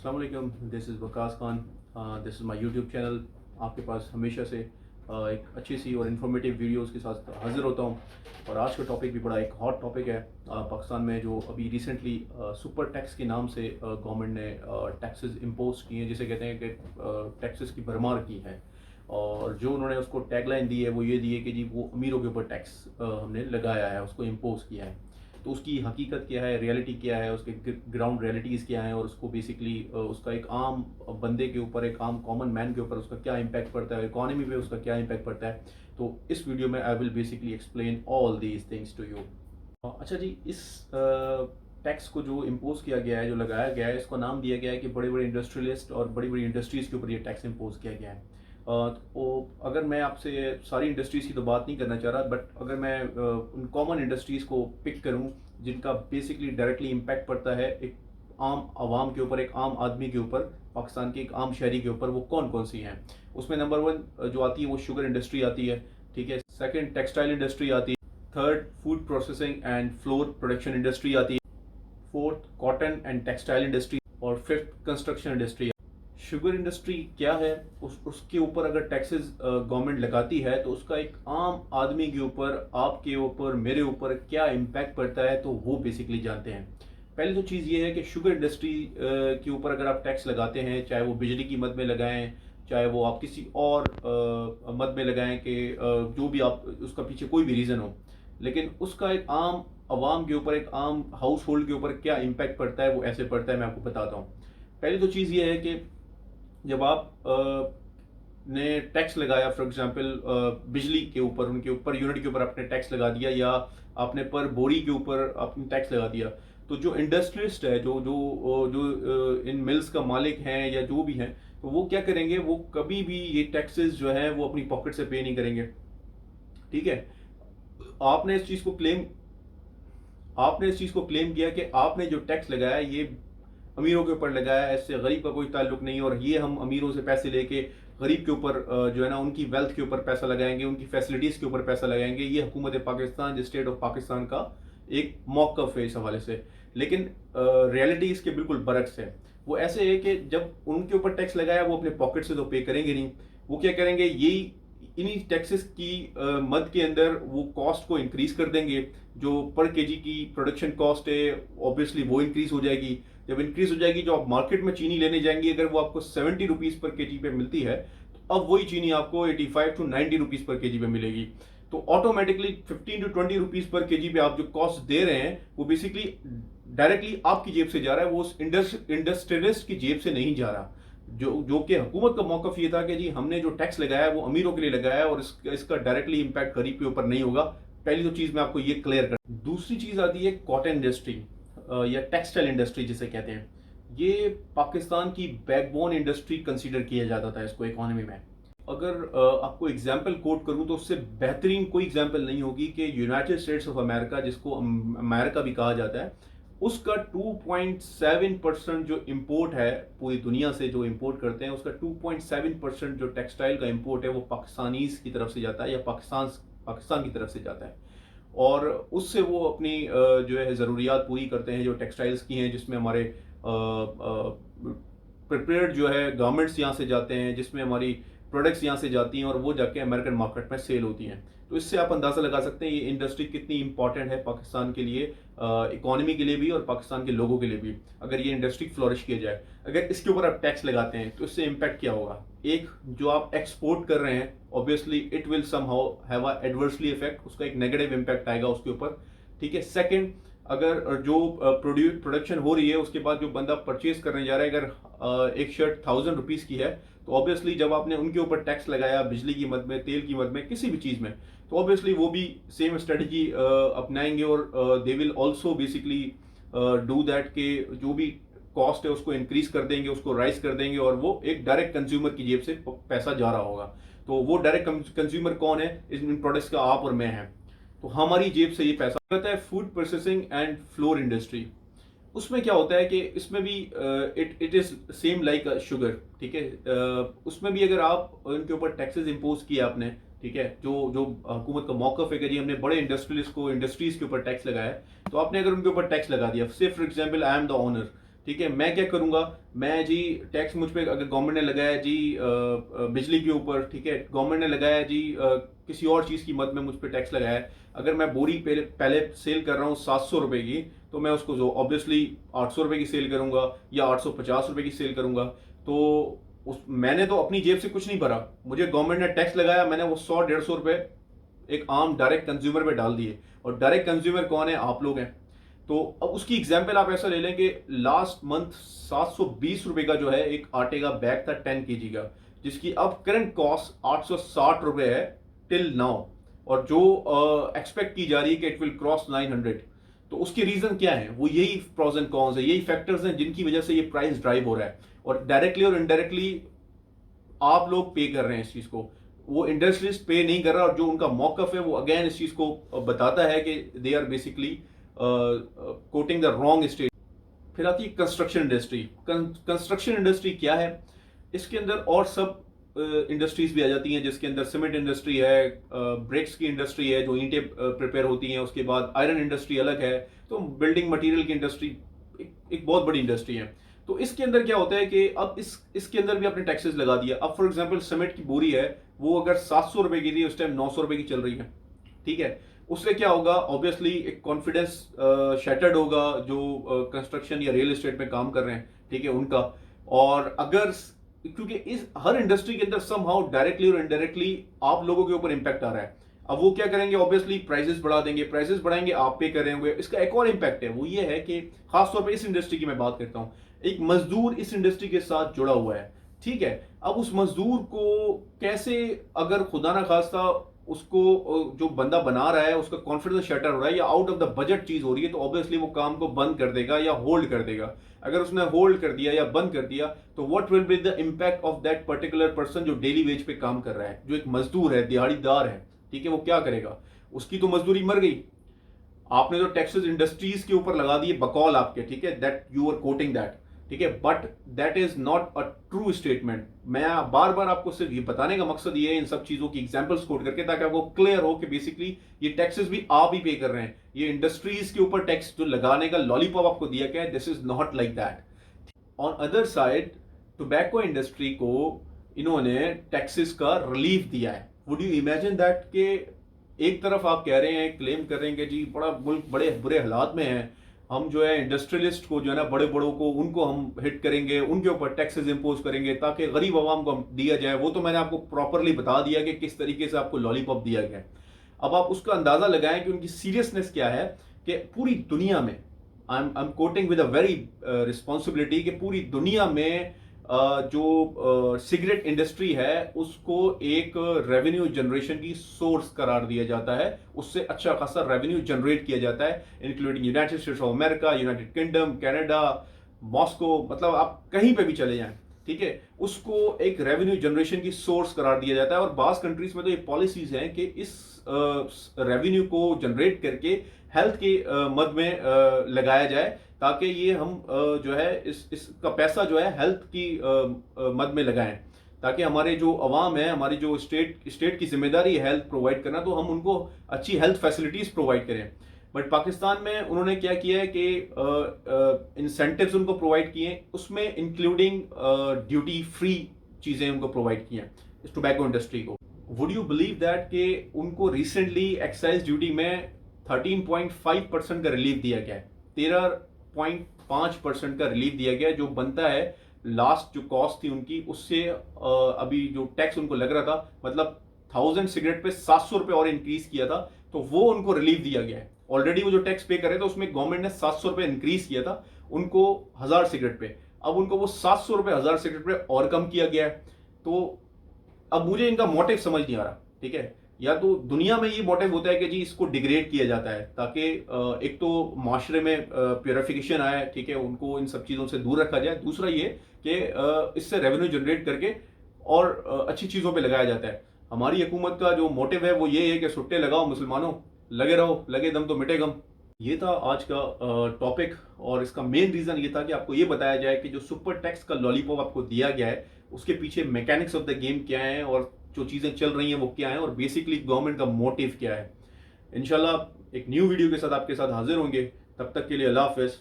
अस्सलाम वालेकुम, this is Waqas Khan. This is my YouTube channel. आपके पास हमेशा से एक अच्छी सी और इन्फॉर्मेटिव वीडियोस के साथ हाज़िर होता हूँ। और आज का टॉपिक भी बड़ा एक हॉट टॉपिक है। पाकिस्तान में जो अभी रिसेंटली सुपर टैक्स के नाम से गवर्नमेंट ने टैक्सेस इम्पोज किए हैं, जिसे कहते हैं कि टैक्सेस की भरमार की है। और जो उन्होंने उसको टैगलाइन दी है वो ये दी है कि जी वो अमीरों के ऊपर टैक्स हमने लगाया है, उसको इम्पोज किया है। तो उसकी हकीकत क्या है, रियलिटी क्या है, उसके ग्राउंड रियलिटीज़ क्या हैं, और उसको बेसिकली उसका एक आम बंदे के ऊपर, एक आम कॉमन मैन के ऊपर उसका क्या इम्पैक्ट पड़ता है, इकोनॉमी पे उसका क्या इम्पैक्ट पड़ता है। तो इस वीडियो में I will basically explain all these things to you. अच्छा जी, इस टैक्स को जो इम्पोज किया गया है, जो लगाया गया है, इसको नाम दिया गया है कि बड़े बड़े इंडस्ट्रियलिस्ट और बड़ी बड़ी इंडस्ट्रीज़ के ऊपर ये टैक्स इम्पोज किया गया है। तो अगर मैं आपसे सारी इंडस्ट्रीज़ की तो बात नहीं करना चाह रहा, बट अगर मैं उन कॉमन इंडस्ट्रीज़ को पिक करूं जिनका बेसिकली डायरेक्टली इम्पैक्ट पड़ता है एक आम आवाम के ऊपर, एक आम आदमी के ऊपर, पाकिस्तान के एक आम शहरी के ऊपर, वो कौन कौन सी हैं। उसमें नंबर वन जो आती है वो शुगर इंडस्ट्री आती है, ठीक है। सेकंड टेक्सटाइल इंडस्ट्री आती है। Third food processing and flour production industry आती है। Fourth cotton and textile industry. और fifth construction industry. Sugar industry क्या है, उसके ऊपर अगर टैक्सेस गवर्नमेंट लगाती है तो उसका एक आम आदमी के ऊपर, आपके ऊपर, मेरे ऊपर क्या इम्पैक्ट पड़ता है, तो वो बेसिकली जानते हैं। पहली तो चीज़ ये है कि शुगर इंडस्ट्री के ऊपर अगर आप टैक्स लगाते हैं, चाहे वो बिजली की मद में लगाएं, चाहे वो आप किसी और मद में लगाएं, कि जो भी आप, उसका पीछे कोई भी रीज़न हो, लेकिन उसका एक आम आवाम के ऊपर, एक आम हाउस होल्ड के ऊपर क्या इम्पैक्ट पड़ता है, वो ऐसे पड़ता है। मैं आपको बताता हूँ। पहली तो चीज़ ये है कि जब आप ने टैक्स लगाया, फॉर एग्जांपल बिजली के ऊपर, उनके ऊपर यूनिट के ऊपर आपने टैक्स लगा दिया, या आपने पर बोरी के ऊपर आपने टैक्स लगा दिया, तो जो इंडस्ट्रियलिस्ट है, जो जो जो इन मिल्स का मालिक है या जो भी है, तो वो क्या करेंगे, वो कभी भी ये टैक्सेस जो है वो अपनी पॉकेट से पे नहीं करेंगे, ठीक है। आपने इस चीज को क्लेम आपने इस चीज को क्लेम किया कि आपने जो टैक्स लगाया ये अमीरों के ऊपर लगाया है, इससे गरीब का कोई ताल्लुक नहीं, और ये हम अमीरों से पैसे लेके गरीब के ऊपर जो है ना, उनकी वेल्थ के ऊपर पैसा लगाएंगे, उनकी फैसिलिटीज के ऊपर पैसा लगाएंगे। ये हुकूमत पाकिस्तान, स्टेट ऑफ पाकिस्तान का एक मौक़िफ़ है इस हवाले से। लेकिन रियलिटी इसके बिल्कुल बरक्स है। वो ऐसे है कि जब उनके ऊपर टैक्स लगाया, वो अपने पॉकेट से तो पे करेंगे नहीं। वो क्या करेंगे, यही इन्हीं टैक्सेस की मद के अंदर वो कॉस्ट को इंक्रीज कर देंगे। जो पर केजी की प्रोडक्शन कॉस्ट है, ऑब्वियसली वो इंक्रीज हो जाएगी। जब इंक्रीज हो जाएगी, जो आप मार्केट में चीनी लेने जाएंगे, अगर वो आपको 70 रुपीज पर केजी पे मिलती है, तो अब वही चीनी आपको 85 टू 90 रुपीज पर केजी पे मिलेगी। तो automatically 15 to 20 rupees per KG पे आप जो कॉस्ट दे रहे हैं, वो बेसिकली डायरेक्टली आपकी जेब से जा रहा है, वो उस इंडस्ट्रियलिस्ट की जेब से नहीं जा रहा। जो कि हुकूमत का मौक़िफ़ ये था कि जी हमने जो टैक्स लगाया है वो अमीरों के लिए लगाया है, और इसका डायरेक्टली इम्पैक्ट गरीब के ऊपर नहीं होगा। पहली तो चीज़ मैं आपको ये क्लियर कर। दूसरी चीज़ आती है कॉटन इंडस्ट्री या टेक्सटाइल इंडस्ट्री जिसे कहते हैं। ये पाकिस्तान की बैकबोन इंडस्ट्री कंसीडर किया जाता था इसको इकोनॉमी में। अगर आपको एग्जाम्पल कोट करूं तो उससे बेहतरीन कोई एग्जाम्पल नहीं होगी कि यूनाइटेड स्टेट्स ऑफ अमेरिका, जिसको अमेरिका भी कहा जाता है, उसका 2.7% जो इंपोर्ट है, पूरी दुनिया से जो इंपोर्ट करते हैं, उसका 2.7% जो टेक्सटाइल का इंपोर्ट है वो पाकिस्तानीज की तरफ से जाता है, या पाकिस्तान की तरफ से जाता है। और उससे वो अपनी जो है ज़रूरियात पूरी करते हैं, जो टेक्सटाइल्स की हैं, जिसमें हमारे प्रिपेयर्ड जो है गारमेंट्स यहाँ से जाते हैं, जिसमें हमारी प्रोडक्ट्स यहाँ से जाती हैं और वो जाके अमेरिकन मार्केट में सेल होती हैं। तो इससे आप अंदाज़ा लगा सकते हैं ये इंडस्ट्री कितनी इंपॉर्टेंट है पाकिस्तान के लिए, इकोनॉमी के लिए भी और पाकिस्तान के लोगों के लिए भी। अगर ये इंडस्ट्री फ्लोरिश किया जाए, अगर इसके ऊपर आप टैक्स लगाते हैं, तो इससे इम्पैक्ट क्या होगा। एक, जो आप एक्सपोर्ट कर रहे हैं, obviously it will somehow have a adversely effect, उसका एक नेगेटिव इम्पैक्ट आएगा उसके ऊपर, ठीक है। सेकंड, अगर जो प्रोडक्शन हो रही है, उसके बाद जो बंदा परचेज करने जा रहा है, अगर एक शर्ट 1000 रुपीज़ की है, तो ऑब्वियसली जब आपने उनके ऊपर टैक्स लगाया, बिजली की मद में, तेल की मद में, किसी भी चीज़ में, तो ऑब्वियसली वो भी सेम स्ट्रेटजी अपनाएंगे, और they will also basically do that, के जो भी कॉस्ट है उसको इंक्रीज कर देंगे, उसको राइज कर देंगे, और वो एक डायरेक्ट कंज्यूमर की जेब से पैसा जा रहा होगा। तो वो डायरेक्ट कंज्यूमर कौन है, इन प्रोडक्ट्स का आप और मैं हैं, तो हमारी जेब से ये पैसा रहता है। Food processing and floor industry, उसमें क्या होता है कि इसमें भी it is same like sugar, ठीक है। उसमें भी अगर आप उनके ऊपर टैक्सेस इंपोज किए आपने, ठीक है, जो जो हुकूमत का मौक़िफ़ है कि जी हमने बड़े इंडस्ट्रीज के ऊपर टैक्स लगाया है, तो आपने अगर उनके ऊपर टैक्स लगा दिया, से for example I am the owner, ठीक है, मैं क्या करूंगा, मैं जी टैक्स मुझ पे अगर गवर्नमेंट ने लगाया जी बिजली के ऊपर, ठीक है, गवर्नमेंट ने लगाया जी किसी और चीज़ की मद में मुझ पे टैक्स लगाया है, अगर मैं बोरी पहले सेल कर रहा हूँ 700 रुपये की, तो मैं उसको जो ऑब्वियसली 800 रुपये की सेल करूंगा या 850 रुपये की सेल करूंगा। तो मैंने तो अपनी जेब से कुछ नहीं भरा, मुझे गवर्नमेंट ने टैक्स लगाया, मैंने वो 100-150 रुपये एक आम डायरेक्ट कंज्यूमर पे डाल दिए। और डायरेक्ट कंज्यूमर कौन है? आप लोग हैं। तो अब उसकी एग्जाम्पल आप ऐसा ले लें कि लास्ट मंथ 720 रुपए का जो है एक आटे का बैग था 10 kg का, जिसकी अब करंट कॉस्ट 860 रुपए है टिल नाउ, और जो एक्सपेक्ट की जा रही है कि इट विल क्रॉस 900। तो उसके रीजन क्या है? वो यही प्रोज एंड कॉन्स है, यही फैक्टर्स हैं जिनकी वजह से ये प्राइस ड्राइव हो रहा है, और डायरेक्टली और इनडायरेक्टली आप लोग पे कर रहे हैं इस चीज को। वो इंडस्ट्रीज पे नहीं कर रहा, और जो उनका मौकफ है वो अगेन इस चीज को बताता है कि they are basically quoting the wrong state. फिर आती है कंस्ट्रक्शन इंडस्ट्री। कंस्ट्रक्शन इंडस्ट्री क्या है? इसके अंदर और सब इंडस्ट्रीज भी आ जाती हैं, जिसके अंदर सीमेंट इंडस्ट्री है, ब्रिक्स की इंडस्ट्री है जो ईंटें प्रिपेयर होती हैं, उसके बाद आयरन इंडस्ट्री अलग है, तो बिल्डिंग मटेरियल की इंडस्ट्री एक बहुत बड़ी इंडस्ट्री है। तो इसके अंदर क्या होता है कि अब इसके अंदर भी आपने टैक्सेस लगा दिया। अब फॉर एग्जांपल सीमेंट की बोरी है, वो अगर 700 रुपए की थी, उस टाइम 900 रुपए की चल रही है, ठीक है, उससे क्या होगा? ऑब्वियसली एक कॉन्फिडेंस शैटर्ड होगा जो कंस्ट्रक्शन या रियल एस्टेट में काम कर रहे हैं, ठीक है, उनका। और अगर क्योंकि इस हर इंडस्ट्री के अंदर समहाउ डायरेक्टली और इनडायरेक्टली आप लोगों के ऊपर इंपैक्ट आ रहा है। अब वो क्या करेंगे? ऑब्वियसली प्राइसेस बढ़ा देंगे, प्राइसेस बढ़ाएंगे, आप पे कर रहे होंगे। इसका एक और इंपैक्ट है, वो ये है कि खासतौर पर इस इंडस्ट्री की मैं बात करता हूं, एक मजदूर इस इंडस्ट्री के साथ जुड़ा हुआ है, ठीक है। अब उस मजदूर को कैसे, अगर खुदा ना खास्ता उसको जो बंदा बना रहा है उसका कॉन्फिडेंस शटर हो रहा है या आउट ऑफ द बजट चीज हो रही है, तो ऑब्वियसली वो काम को बंद कर देगा या होल्ड कर देगा। अगर उसने होल्ड कर दिया या बंद कर दिया, तो what will be the impact of that particular person जो डेली वेज पे काम कर रहा है, जो एक मजदूर है, दिहाड़ीदार है, ठीक है, वो क्या करेगा? उसकी तो मजदूरी मर गई। आपने जो टैक्सेस इंडस्ट्रीज के ऊपर लगा दिए बकौल आपके, ठीक है, that you are quoting that, ठीक है, but that is not a true statement. मैं बार बार आपको सिर्फ ये बताने का मकसद ये है इन सब चीजों की एग्जांपल्स कोट करके, ताकि आपको क्लियर हो कि बेसिकली ये टैक्सेस भी आप ही पे कर रहे हैं। ये इंडस्ट्रीज के ऊपर टैक्स जो लगाने का लॉलीपॉप आपको दिया गया है, this is not like that. On other side, tobacco industry को इन्होंने टैक्सेस का रिलीफ दिया है। वुड यू इमेजिन दैट के एक तरफ आप कह रहे हैं, क्लेम कर रहे हैं कि जी बड़ा मुल्क बड़े बुरे हालात में है, हम जो है इंडस्ट्रियलिस्ट को जो है ना, बड़े बड़ों को, उनको हम हिट करेंगे, उनके ऊपर टैक्सेस इंपोज करेंगे ताकि गरीब आवाम को दिया जाए। वो तो मैंने आपको प्रॉपरली बता दिया कि किस तरीके से आपको लॉलीपॉप दिया गया है। अब आप उसका अंदाजा लगाएं कि उनकी सीरियसनेस क्या है, कि पूरी दुनिया में, I am quoting with a very responsibility, कि पूरी दुनिया में जो सिगरेट इंडस्ट्री है उसको एक रेवेन्यू जनरेशन की सोर्स करार दिया जाता है, उससे अच्छा खासा रेवेन्यू जनरेट किया जाता है, including United states of America, United kingdom, Canada, Moscow, मतलब आप कहीं पे भी चले जाएं, ठीक है, उसको एक रेवेन्यू जनरेशन की सोर्स करार दिया जाता है। और बास कंट्रीज में तो ये पॉलिसीज हैं कि इस रेवेन्यू को जनरेट करके हेल्थ के मद में लगाया जाए, ताकि ये हम जो है इसका पैसा जो है हेल्थ की मद में लगाएं, ताकि हमारे जो अवाम है, हमारी जो स्टेट की जिम्मेदारी है हेल्थ प्रोवाइड करना, तो हम उनको अच्छी हेल्थ फैसिलिटीज प्रोवाइड करें। बट पाकिस्तान में उन्होंने क्या किया है कि इंसेंटिव्स उनको प्रोवाइड किए, उसमें इंक्लूडिंग ड्यूटी फ्री चीजें उनको प्रोवाइड की हैं इस टोबैको इंडस्ट्री को। वुड यू बिलीव दैट कि उनको रिसेंटली एक्साइज ड्यूटी में 13.5% का रिलीफ दिया गया है, 13.5% का रिलीफ दिया गया है, जो बनता है लास्ट जो कॉस्ट थी उनकी उससे अभी जो टैक्स उनको लग रहा था, मतलब 1000 सिगरेट पे 700 रुपए और इंक्रीज किया था, तो वो उनको रिलीफ दिया गया है। ऑलरेडी वो जो टैक्स पे कर रहे थे उसमें गवर्नमेंट ने 700 रुपए इंक्रीज किया था उनको 1000 सिगरेट पे, अब उनको वो 700 रुपए 1000 सिगरेट पे और कम किया गया है। तो अब मुझे इनका मोटिव समझ नहीं आ रहा, ठीक है, या तो दुनिया में ये मोटिव होता है कि जी इसको डिग्रेड किया जाता है ताकि एक तो माशरे में प्योरिफिकेशन आए, ठीक है, उनको इन सब चीज़ों से दूर रखा जाए, दूसरा ये कि इससे रेवेन्यू जनरेट करके और अच्छी चीज़ों पे लगाया जाता है। हमारी हुकूमत का जो मोटिव है वो ये है कि सुट्टे लगाओ मुसलमानों, लगे रहो, लगे दम तो मिटे गम। ये था आज का टॉपिक, और इसका मेन रीजन ये था कि आपको ये बताया जाए कि जो सुपर टैक्स का लॉलीपॉप आपको दिया गया है उसके पीछे मैकेनिक्स ऑफ द गेम क्या है, और जो चीजें चल रही हैं वो क्या है, और बेसिकली गवर्नमेंट का मोटिव क्या है। इंशाल्लाह एक न्यू वीडियो के साथ आपके साथ हाजिर होंगे, तब तक के लिए अल्लाह हाफिज।